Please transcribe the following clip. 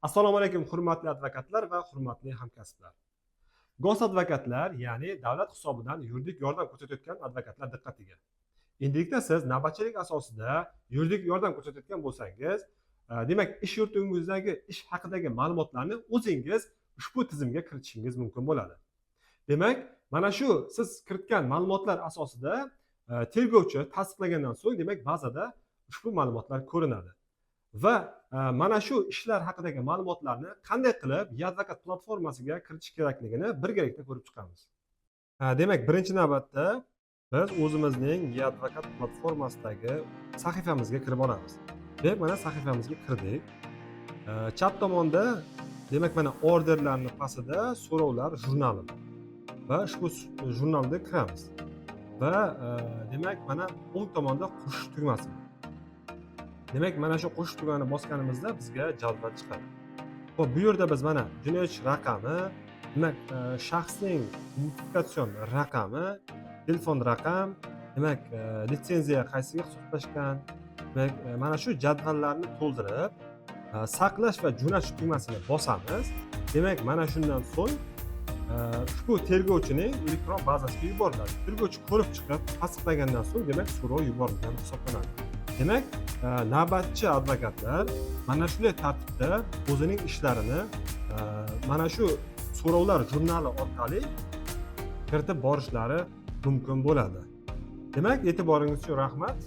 Assalomu alaykum hurmatli advokatlar va hurmatli hamkasblar. Gos advokatlar, ya'ni davlat hisobidan yuridik yordam ko'rsatayotgan advokatlar diqqatiga. Endilikda siz navbatchilik asosida yuridik yordam ko'rsatayotgan bo'lsangiz, demak ish yuritingizdagi ish haqidagi ma'lumotlarni o'zingiz ushbu tizimga kiritishingiz mumkin bo'ladi. Demak, mana shu siz kiritgan ma'lumotlar asosida tergovchi tasdiqlagandan so'ng, demak bazada ushbu ma'lumotlar ko'rinadi. Va mana shu ishlar haqidagi ma'lumotlarni qanday qilib e-advokat platformasiga kiritish kerakligini birgalikda ko'rib chiqamiz. Demak, birinchi navbatda biz o'zimizning e-advokat platformasidagi sahifamizga kirib olamiz. Demak, mana sahifamizga kirdik. Chap tomonda demak mana orderlarning pastida so'rovlar jurnali va ushbu jurnalga kiramiz. Va demak mana o'ng tomonda qo'shish tugmasi. Demak, mana shu qo'shish tugmani bosganimizda bizga jadval chiqadi. Xo'p, bu yerda biz mana jinoyatchi raqami, demak, shaxsning identifikatsion raqami, telefon raqam, demak, litsenziya qaysiga ixtisoslashgan, demak, mana shu jadvallarni to'ldirib, saqlash va jo'natish tugmasini bosamiz. Demak, mana shundan so'ng ushbu tergovchining elektron bazasiga yuboriladi. Tergovchi ko'rib chiqib, tasdiqlagandan so'ng, demak, so'rov yuborilgan hisoblanadi. Demak, navbatchi advokatlar mana shunday tartibda o'zining ishlarini mana shu so'rovlar jurnali orqali kiritib borishlari mumkin bo'ladi. Demak, e'tiboringiz uchun rahmat.